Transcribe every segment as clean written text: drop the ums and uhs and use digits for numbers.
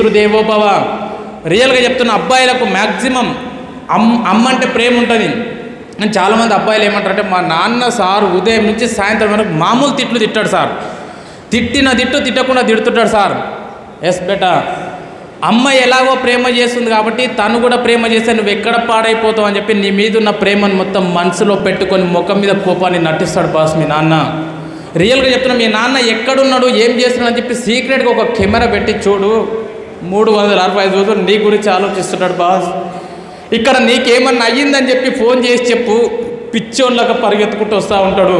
పితృదేవోభవ. రియల్గా చెప్తున్న అబ్బాయిలకు మ్యాక్సిమం అమ్మ అంటే ప్రేమ ఉంటుంది. అని చాలామంది అబ్బాయిలు ఏమంటారంటే మా నాన్న సార్ ఉదయం నుంచి సాయంత్రం వరకు మామూలు తిట్లు తిట్టాడు సార్, తిట్టిన తిట్టు తిట్టకుండా తిడుతుంటాడు సార్. ఎస్ బేటా, అమ్మ ఎలాగో ప్రేమ చేస్తుంది కాబట్టి తను కూడా ప్రేమ చేస్తే నువ్వు ఎక్కడ పాడైపోతావు అని చెప్పి నీ మీద ఉన్న ప్రేమను మొత్తం మనసులో పెట్టుకొని ముఖం మీద కోపాన్ని నటిస్తాడు బాస్ మీ నాన్న. రియల్గా చెప్తున్నా, మీ నాన్న ఎక్కడున్నాడు ఏం చేస్తున్నాడు అని చెప్పి సీక్రెట్గా ఒక కెమెరా పెట్టి చూడు, 365 రోజులు నీ గురించి ఆలోచిస్తున్నాడు బాస్. ఇక్కడ నీకేమన్నా అయ్యిందని చెప్పి ఫోన్ చేసి చెప్పు, పిచ్చోళ్ళగా పరిగెత్తుకుంటూ వస్తూ ఉంటాడు.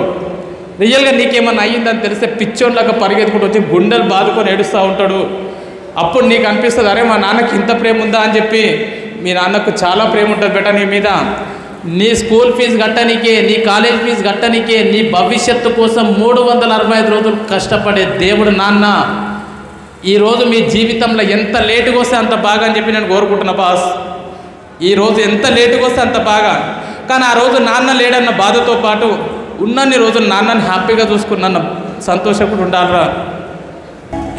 రియల్గా నీకేమన్నా అయ్యిందని తెలిస్తే పిచ్చోళ్ళగా పరిగెత్తుకుంటూ వచ్చి గుండెలు బాదుకొని ఏడుస్తూ ఉంటాడు. అప్పుడు నీకు అనిపిస్తుంది, అరే మా నాన్నకి ఇంత ప్రేమ ఉందా అని చెప్పి. మీ నాన్నకు చాలా ప్రేమ ఉంటుంది బేటా నీ మీద. నీ స్కూల్ ఫీజు కట్టనికే, నీ కాలేజ్ ఫీజు కట్టనికే, నీ భవిష్యత్తు కోసం 365 రోజులు కష్టపడే దేవుడు నాన్న. ఈరోజు మీ జీవితంలో ఎంత లేటుగా వస్తే అంత బాగా అని చెప్పి నేను కోరుకుంటున్నా బాస్. ఈరోజు ఎంత లేటుగా వస్తే అంత బాగా. కానీ ఆ రోజు నాన్న లేడన్న బాధతో పాటు ఉన్నన్ని రోజులు నాన్నని హ్యాపీగా చూసుకున్న సంతోషపడి ఉండాలరా.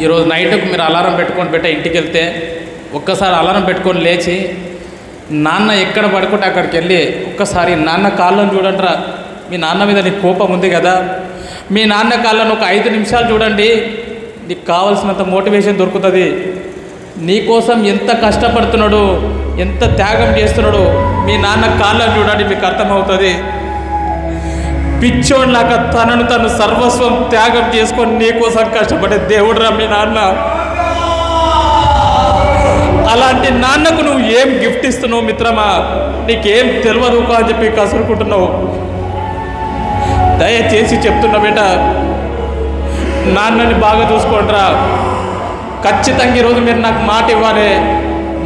ఈరోజు నైట్కు మీరు అలారం పెట్టుకొని పెట్టే ఇంటికి వెళ్తే ఒక్కసారి అలారం పెట్టుకొని లేచి నాన్న ఎక్కడ పడుకుంటే అక్కడికి వెళ్ళి ఒక్కసారి నాన్న కాళ్ళను చూడండిరా. మీ నాన్న మీద నీకు కోపం ఉంది కదా, మీ నాన్న కాళ్ళను ఒక 5 నిమిషాలు చూడండి, నీకు కావాల్సినంత మోటివేషన్ దొరుకుతుంది. నీకోసం ఎంత కష్టపడుతున్నాడు, ఎంత త్యాగం చేస్తున్నాడు, మీ నాన్న కాళ్ళను చూడండి, మీకు అర్థమవుతుంది. పిచ్చోడ్లాగా తనను తను సర్వస్వం త్యాగం చేసుకొని నీకోసం కష్టపడే దేవుడురా మీ నాన్న. అలాంటి నాన్నకు నువ్వు ఏం గిఫ్ట్ ఇస్తున్నావు మిత్రమా? నీకేం తెలియదు అని చెప్పి కసురుకుంటున్నావు. దయచేసి చెప్తున్నా బేట, నాన్నని బాగా చూసుకోండిరా. ఖచ్చితంగా ఈరోజు మీరు నాకు మాట ఇవ్వాలి,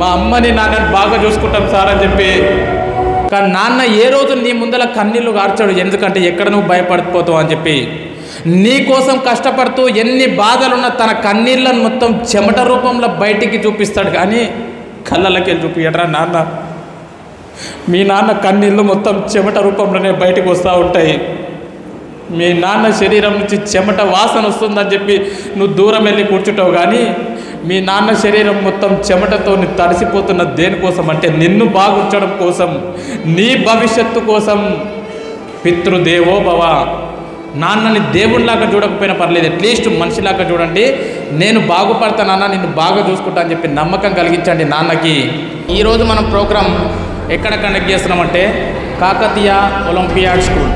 మా అమ్మని నాన్నని బాగా చూసుకుంటాం సార్ అని చెప్పి. కానీ నాన్న ఏ రోజు నీ ముందర కన్నీళ్ళు కార్చాడు, ఎందుకంటే ఎక్కడ నువ్వు భయపడిపోతావు అని చెప్పి. నీ కోసం కష్టపడుతూ ఎన్ని బాధలున్నా తన కన్నీళ్ళను మొత్తం చెమట రూపంలో బయటికి చూపిస్తాడు, కానీ కళ్ళకి వెళ్ళి చూపియడరా నాన్న. మీ నాన్న కన్నీళ్ళు మొత్తం చెమట రూపంలోనే బయటికి వస్తూ ఉంటాయి. మీ నాన్న శరీరం నుంచి చెమట వాసన వస్తుందని చెప్పి నువ్వు దూరం వెళ్ళి కూర్చుంటావు, కానీ మీ నాన్న శరీరం మొత్తం చెమటతో తడిసిపోతున్న దేనికోసం అంటే నిన్ను బాగుంచడం కోసం, నీ భవిష్యత్తు కోసం. పితృదేవోభవ. నాన్నని దేవుడిలాగా చూడకపోయినా పర్లేదు, అట్లీస్ట్ మనిషిలాగా చూడండి. నేను బాగుపడతానన్నా, నిన్ను బాగా చూసుకుంటా అని చెప్పి నమ్మకం కలిగించండి నాన్నకి. ఈరోజు మనం ప్రోగ్రాం ఎక్కడ కండక్ట్ చేస్తున్నామంటే కాకతీయ ఒలింపియాడ్ స్కూల్.